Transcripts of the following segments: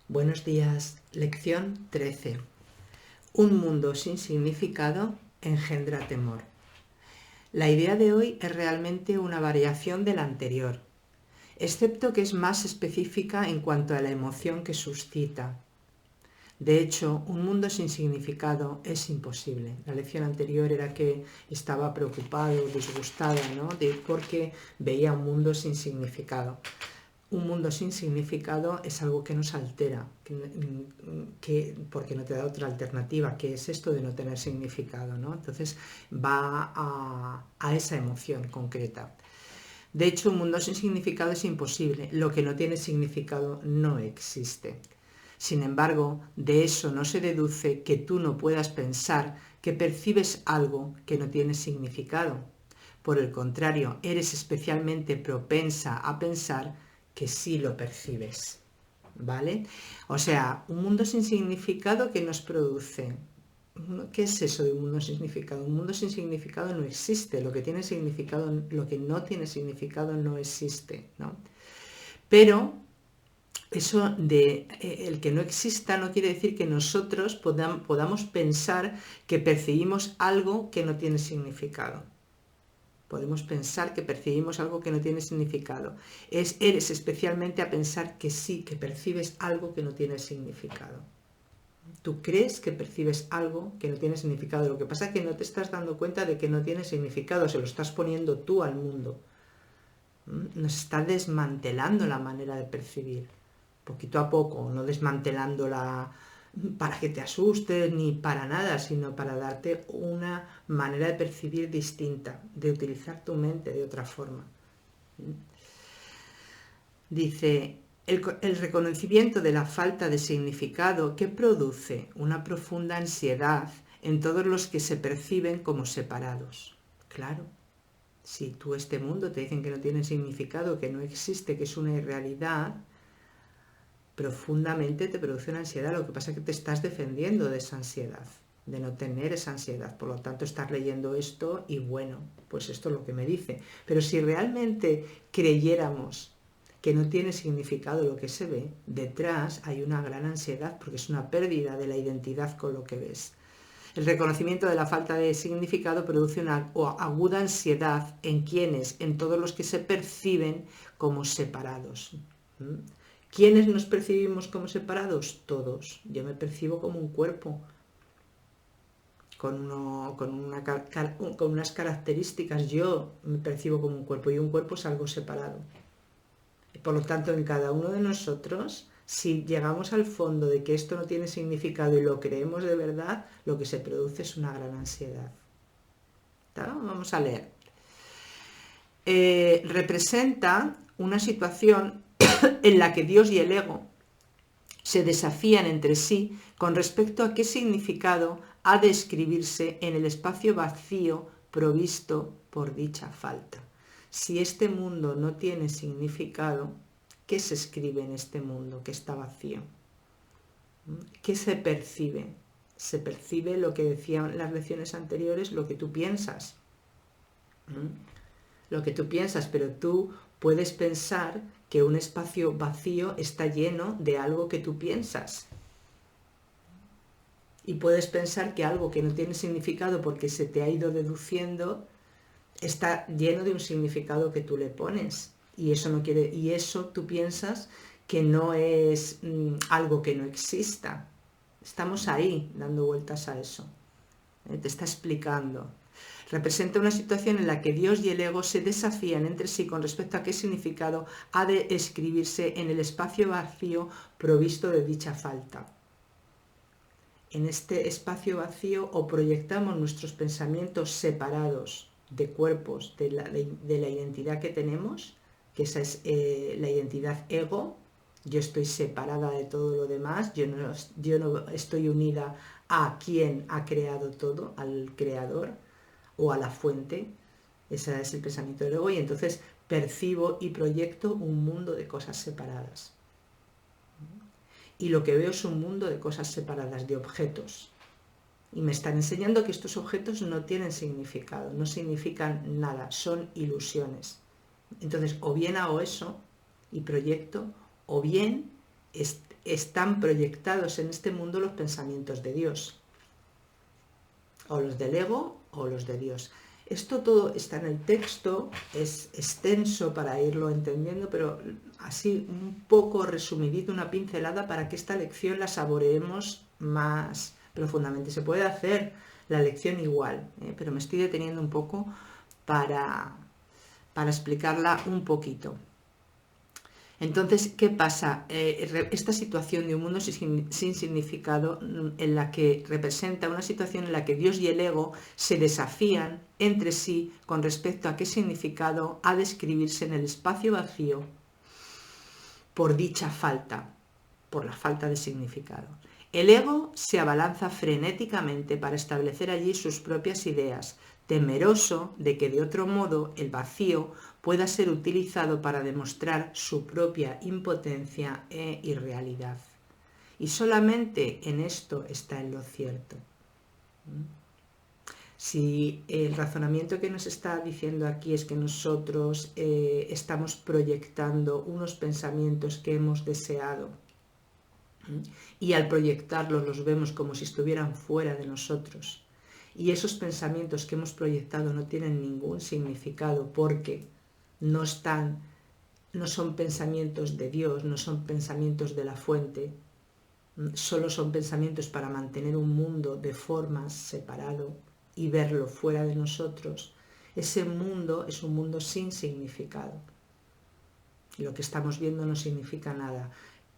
Buenos días, lección 13. Un mundo sin significado engendra temor. La idea de hoy es realmente una variación de la anterior, excepto que es más específica en cuanto a la emoción que suscita. De hecho, un mundo sin significado es imposible. La lección anterior era que estaba preocupado, disgustada, ¿no? Porque veía un mundo sin significado. Un mundo sin significado es algo que nos altera, porque no te da otra alternativa, que es esto de no tener significado, ¿no? Entonces va a esa emoción concreta. De hecho, un mundo sin significado es imposible. Lo que no tiene significado no existe. Sin embargo, de eso no se deduce que tú no puedas pensar que percibes algo que no tiene significado. Por el contrario, eres especialmente propensa a pensar que sí lo percibes, ¿vale? O sea, un mundo sin significado que nos produce. ¿Qué es eso de un mundo sin significado? Un mundo sin significado no existe. Lo que tiene significado, lo que no tiene significado no existe, ¿no? Pero eso de el que no exista no quiere decir que nosotros podamos pensar que percibimos algo que no tiene significado. Podemos pensar que percibimos algo que no tiene significado. Eres especialmente a pensar que sí, que percibes algo que no tiene significado. Tú crees que percibes algo que no tiene significado. Lo que pasa es que no te estás dando cuenta de que no tiene significado, se lo estás poniendo tú al mundo. Nos está desmantelando la manera de percibir, poquito a poco, no desmantelándola para que te asustes ni para nada, sino para darte una manera de percibir distinta, de utilizar tu mente de otra forma. Dice, el reconocimiento de la falta de significado que produce una profunda ansiedad en todos los que se perciben como separados. Claro, si tú este mundo te dicen que no tiene significado, que no existe, que es una irrealidad, profundamente te produce una ansiedad. Lo que pasa es que te estás defendiendo de esa ansiedad, de no tener esa ansiedad. Por lo tanto, estás leyendo esto y bueno, pues esto es lo que me dice. Pero si realmente creyéramos que no tiene significado lo que se ve, detrás hay una gran ansiedad porque es una pérdida de la identidad con lo que ves. El reconocimiento de la falta de significado produce una aguda ansiedad en en todos los que se perciben como separados. ¿Quiénes nos percibimos como separados? Todos. Yo me percibo como un cuerpo, con unas características. Yo me percibo como un cuerpo y un cuerpo es algo separado. Por lo tanto, en cada uno de nosotros, si llegamos al fondo de que esto no tiene significado y lo creemos de verdad, lo que se produce es una gran ansiedad. Vamos a leer. Representa una situación en la que Dios y el ego se desafían entre sí con respecto a qué significado ha de escribirse en el espacio vacío provisto por dicha falta. Si este mundo no tiene significado, ¿qué se escribe en este mundo que está vacío? ¿Qué se percibe? Se percibe lo que decían las lecciones anteriores, lo que tú piensas. Lo que tú piensas, pero tú puedes pensar que un espacio vacío está lleno de algo que tú piensas. Y puedes pensar que algo que no tiene significado porque se te ha ido deduciendo está lleno de un significado que tú le pones. Y eso tú piensas que no es algo que no exista. Estamos ahí dando vueltas a eso. Te está explicando. Representa una situación en la que Dios y el ego se desafían entre sí con respecto a qué significado ha de escribirse en el espacio vacío provisto de dicha falta. En este espacio vacío o proyectamos nuestros pensamientos separados de cuerpos, de la identidad que tenemos, que esa es la identidad ego. Yo estoy separada de todo lo demás, yo no estoy unida a quien ha creado todo, al creador o a la fuente. Ese es el pensamiento del ego y entonces percibo y proyecto un mundo de cosas separadas. Y lo que veo es un mundo de cosas separadas, de objetos. Y me están enseñando que estos objetos no tienen significado, no significan nada, son ilusiones. Entonces, o bien hago eso y proyecto, o bien están proyectados en este mundo los pensamientos de Dios, o los del ego o los de Dios. Esto todo está en el texto, es extenso para irlo entendiendo, pero así un poco resumidito, una pincelada para que esta lección la saboreemos más profundamente. Se puede hacer la lección igual, pero me estoy deteniendo un poco para explicarla un poquito. Entonces, ¿qué pasa? Esta situación de un mundo sin significado, en la que representa una situación en la que Dios y el ego se desafían entre sí con respecto a qué significado ha de escribirse en el espacio vacío por dicha falta, por la falta de significado. El ego se abalanza frenéticamente para establecer allí sus propias ideas, temeroso de que de otro modo el vacío pueda ser utilizado para demostrar su propia impotencia e irrealidad. Y solamente en esto está en lo cierto. Si el razonamiento que nos está diciendo aquí es que nosotros estamos proyectando unos pensamientos que hemos deseado, y al proyectarlos los vemos como si estuvieran fuera de nosotros, y esos pensamientos que hemos proyectado no tienen ningún significado porque no son pensamientos de Dios, no son pensamientos de la fuente, solo son pensamientos para mantener un mundo de formas separado y verlo fuera de nosotros. Ese mundo es un mundo sin significado. Lo que estamos viendo no significa nada.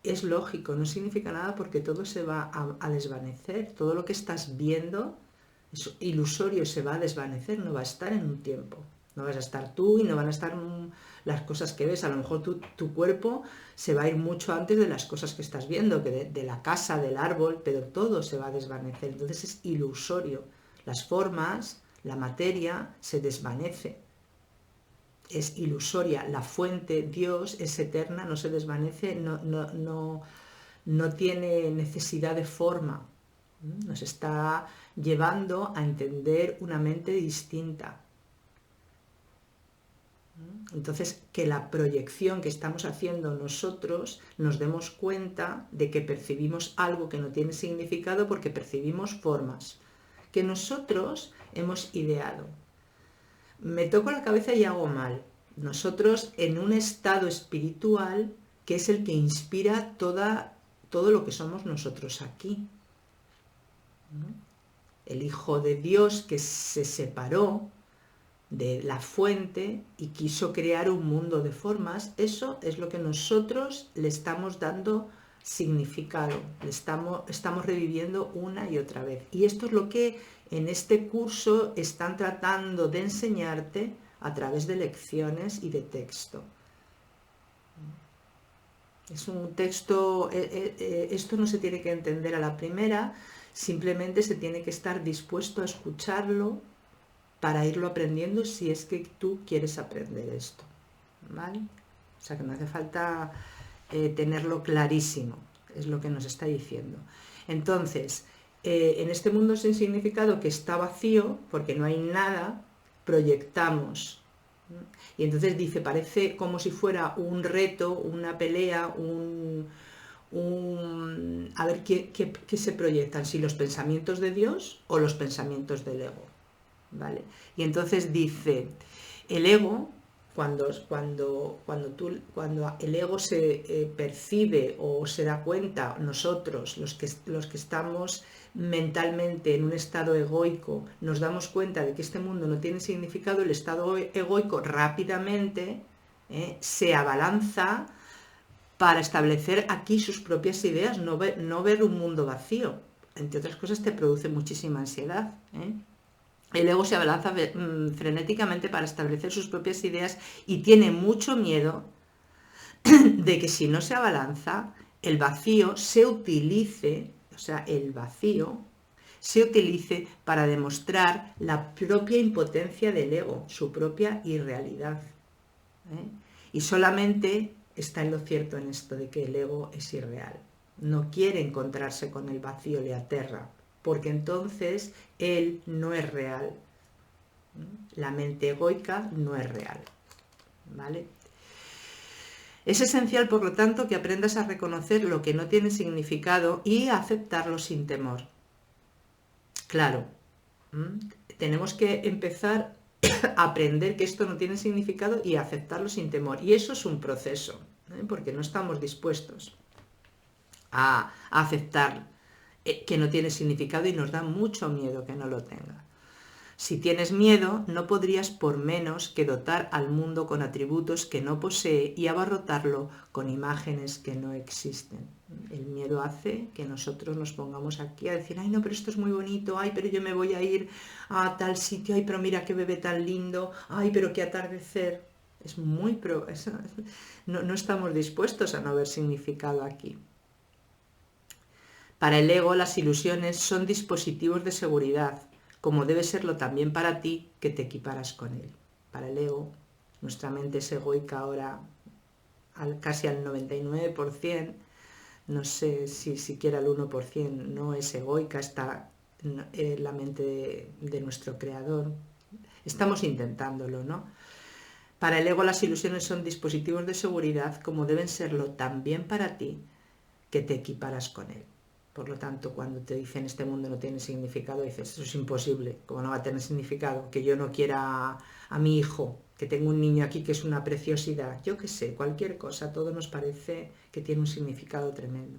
Es lógico, no significa nada porque todo se va a desvanecer. Todo lo que estás viendo es ilusorio, se va a desvanecer, no va a estar en un tiempo. No vas a estar tú y no van a estar las cosas que ves. A lo mejor tu cuerpo se va a ir mucho antes de las cosas que estás viendo, que de la casa, del árbol, pero todo se va a desvanecer. Entonces es ilusorio. Las formas, la materia se desvanece. Es ilusoria. La fuente, Dios, es eterna, no se desvanece, no tiene necesidad de forma. Nos está llevando a entender una mente distinta. Entonces, que la proyección que estamos haciendo nosotros nos demos cuenta de que percibimos algo que no tiene significado porque percibimos formas que nosotros hemos ideado. Me toco la cabeza y hago mal. Nosotros en un estado espiritual que es el que inspira todo lo que somos nosotros aquí. El Hijo de Dios que se separó de la fuente y quiso crear un mundo de formas, eso es lo que nosotros le estamos dando significado, estamos reviviendo una y otra vez. Y esto es lo que en este curso están tratando de enseñarte a través de lecciones y de texto. Es un texto, esto no se tiene que entender a la primera, simplemente se tiene que estar dispuesto a escucharlo para irlo aprendiendo si es que tú quieres aprender esto, ¿vale? O sea que no hace falta tenerlo clarísimo, es lo que nos está diciendo. Entonces, en este mundo sin significado que está vacío, porque no hay nada, proyectamos. Y entonces dice, parece como si fuera un reto, una pelea, a ver qué se proyectan, si los pensamientos de Dios o los pensamientos del ego. ¿Vale? Y entonces dice, el ego, cuando el ego se percibe o se da cuenta, nosotros, los que estamos mentalmente en un estado egoico, nos damos cuenta de que este mundo no tiene significado, el estado egoico rápidamente se abalanza para establecer aquí sus propias ideas, no ver un mundo vacío. Entre otras cosas te produce muchísima ansiedad, El ego se abalanza frenéticamente para establecer sus propias ideas y tiene mucho miedo de que si no se abalanza, el vacío se utilice, para demostrar la propia impotencia del ego, su propia irrealidad. Y solamente está en lo cierto en esto de que el ego es irreal. No quiere encontrarse con el vacío, le aterra, porque entonces él no es real. La mente egoica no es real, ¿vale? Es esencial, por lo tanto, que aprendas a reconocer lo que no tiene significado y a aceptarlo sin temor. Claro, tenemos que empezar a aprender que esto no tiene significado y a aceptarlo sin temor. Y eso es un proceso, porque no estamos dispuestos a aceptar que no tiene significado y nos da mucho miedo que no lo tenga. Si tienes miedo, no podrías por menos que dotar al mundo con atributos que no posee y abarrotarlo con imágenes que no existen. El miedo hace que nosotros nos pongamos aquí a decir, ay no, pero esto es muy bonito, ay, pero yo me voy a ir a tal sitio, ay, pero mira qué bebé tan lindo, ay, pero qué atardecer. Es muy no estamos dispuestos a no ver significado aquí. Para el ego, las ilusiones son dispositivos de seguridad, como debe serlo también para ti, que te equiparas con él. Para el ego, nuestra mente es egoica ahora casi al 99%, no sé si siquiera el 1% no es egoica, está en la mente de nuestro creador. Estamos intentándolo, ¿no? Para el ego, las ilusiones son dispositivos de seguridad, como deben serlo también para ti, que te equiparas con él. Por lo tanto, cuando te dicen este mundo no tiene significado, dices, eso es imposible, ¿cómo no va a tener significado? Que yo no quiera a mi hijo, que tengo un niño aquí que es una preciosidad, yo qué sé, cualquier cosa, todo nos parece que tiene un significado tremendo.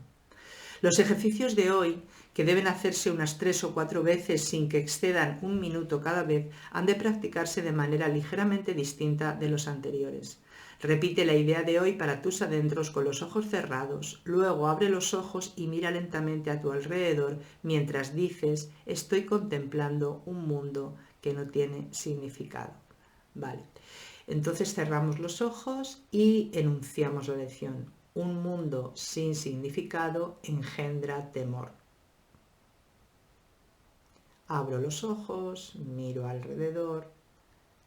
Los ejercicios de hoy, que deben hacerse unas 3 o 4 veces sin que excedan 1 minuto cada vez, han de practicarse de manera ligeramente distinta de los anteriores. Repite la idea de hoy para tus adentros con los ojos cerrados, luego abre los ojos y mira lentamente a tu alrededor mientras dices, estoy contemplando un mundo que no tiene significado. Vale, entonces cerramos los ojos y enunciamos la lección. Un mundo sin significado engendra temor. Abro los ojos, miro alrededor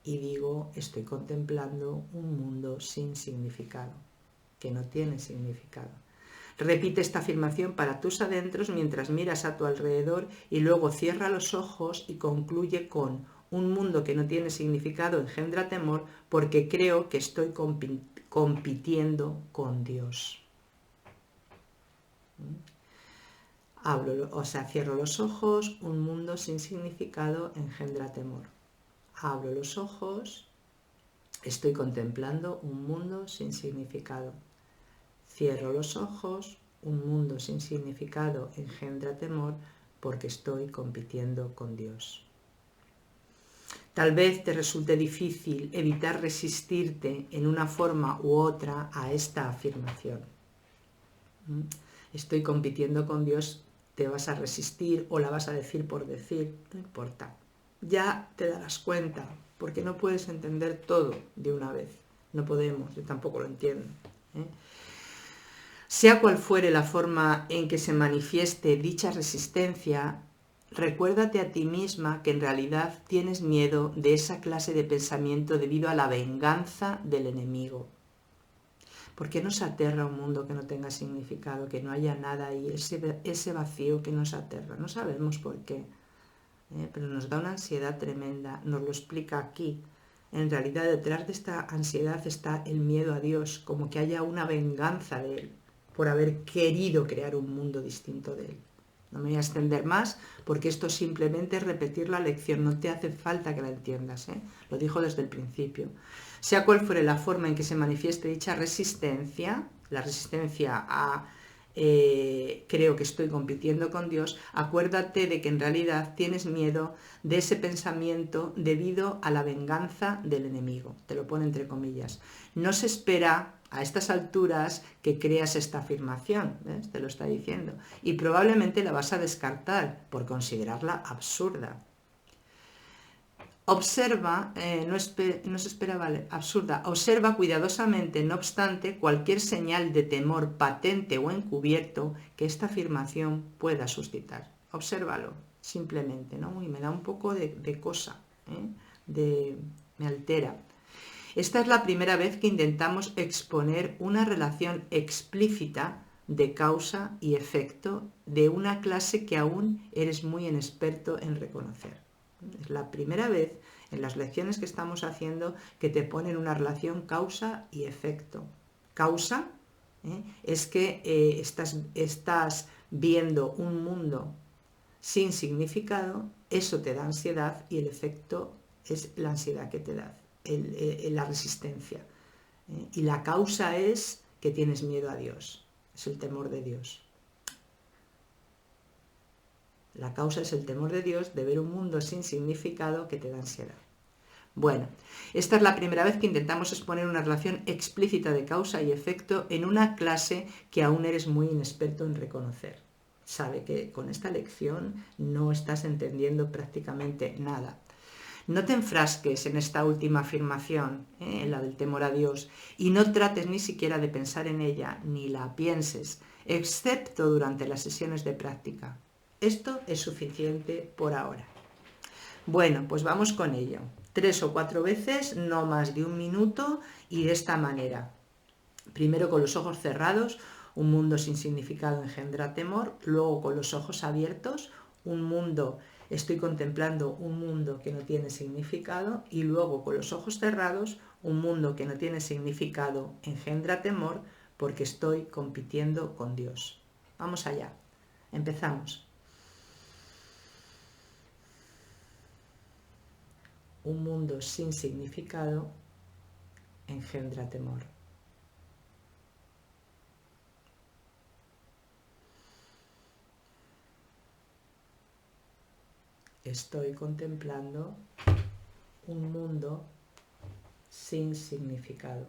y digo, estoy contemplando un mundo sin significado, que no tiene significado. Repite esta afirmación para tus adentros mientras miras a tu alrededor y luego cierra los ojos y concluye con un mundo que no tiene significado engendra temor porque creo que estoy compitiendo con Dios. Cierro los ojos, un mundo sin significado engendra temor. Abro los ojos, estoy contemplando un mundo sin significado. Cierro los ojos, un mundo sin significado engendra temor porque estoy compitiendo con Dios. Tal vez te resulte difícil evitar resistirte en una forma u otra a esta afirmación. Estoy compitiendo con Dios, te vas a resistir o la vas a decir por decir, no importa. Ya te darás cuenta, porque no puedes entender todo de una vez. No podemos, yo tampoco lo entiendo. Sea cual fuere la forma en que se manifieste dicha resistencia, recuérdate a ti misma que en realidad tienes miedo de esa clase de pensamiento debido a la venganza del enemigo. ¿Por qué nos aterra un mundo que no tenga significado, que no haya nada ahí, ese vacío que nos aterra? No sabemos por qué, pero nos da una ansiedad tremenda, nos lo explica aquí. En realidad detrás de esta ansiedad está el miedo a Dios, como que haya una venganza de Él por haber querido crear un mundo distinto de Él. No me voy a extender más porque esto simplemente es repetir la lección, no te hace falta que la entiendas, lo dijo desde el principio. Sea cual fuere la forma en que se manifieste dicha resistencia, la resistencia a creo que estoy compitiendo con Dios, acuérdate de que en realidad tienes miedo de ese pensamiento debido a la venganza del enemigo. Te lo pone entre comillas. No se espera a estas alturas que creas esta afirmación, ¿ves? Te lo está diciendo. Y probablemente la vas a descartar por considerarla absurda. Observa, no se espera, vale, absurda. Observa cuidadosamente, no obstante, cualquier señal de temor patente o encubierto que esta afirmación pueda suscitar. Obsérvalo, simplemente, ¿no? Y me da un poco de cosa, me altera. Esta es la primera vez que intentamos exponer una relación explícita de causa y efecto de una clase que aún eres muy inexperto en reconocer. Es la primera vez en las lecciones que estamos haciendo que te ponen una relación causa y efecto. causa, es que estás viendo un mundo sin significado, eso te da ansiedad y el efecto es la ansiedad que te da, la resistencia. Y la causa es que tienes miedo a Dios, es el temor de Dios. La causa es el temor de Dios de ver un mundo sin significado que te da ansiedad. Bueno, esta es la primera vez que intentamos exponer una relación explícita de causa y efecto en una clase que aún eres muy inexperto en reconocer. Sabe que con esta lección no estás entendiendo prácticamente nada. No te enfrasques en esta última afirmación, en la del temor a Dios, y no trates ni siquiera de pensar en ella, ni la pienses, excepto durante las sesiones de práctica. Esto es suficiente por ahora. Bueno, pues vamos con ello. 3 o 4 veces, no más de 1 minuto, y de esta manera. Primero con los ojos cerrados, un mundo sin significado engendra temor. Luego con los ojos abiertos, estoy contemplando un mundo que no tiene significado. Y luego con los ojos cerrados, un mundo que no tiene significado engendra temor porque estoy compitiendo con Dios. Vamos allá. Empezamos. Un mundo sin significado engendra temor. Estoy contemplando un mundo sin significado.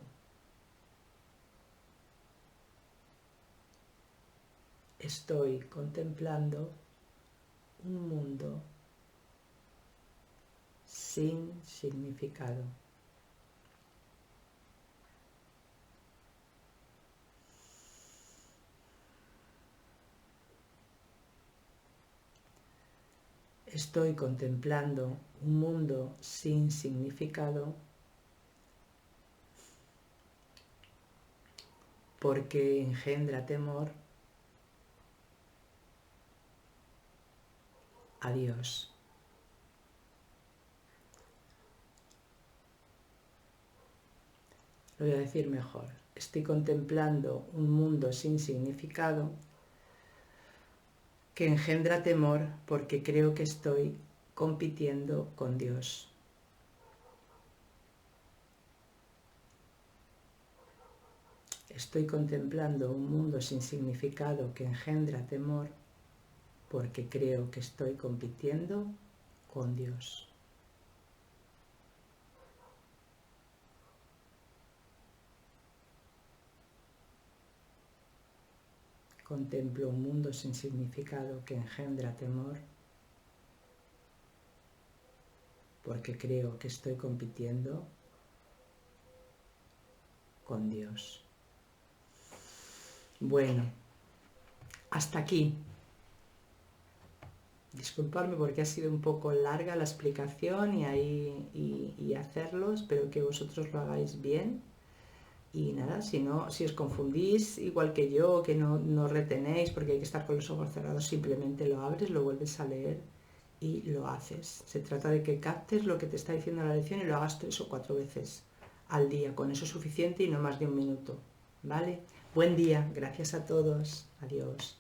Estoy contemplando un mundo sin significado. Estoy contemplando un mundo sin significado porque engendra temor a Dios. Lo voy a decir mejor. Estoy contemplando un mundo sin significado que engendra temor porque creo que estoy compitiendo con Dios. Estoy contemplando un mundo sin significado que engendra temor porque creo que estoy compitiendo con Dios. Contemplo un mundo sin significado que engendra temor porque creo que estoy compitiendo con Dios. Bueno, hasta aquí. Disculpadme porque ha sido un poco larga la explicación y hacerlo. Espero que vosotros lo hagáis bien. Y nada, si os confundís igual que yo, que no retenéis porque hay que estar con los ojos cerrados, simplemente lo abres, lo vuelves a leer y lo haces. Se trata de que captes lo que te está diciendo la lección y lo hagas 3 o 4 veces al día. Con eso es suficiente y no más de 1 minuto. ¿Vale? Buen día, gracias a todos. Adiós.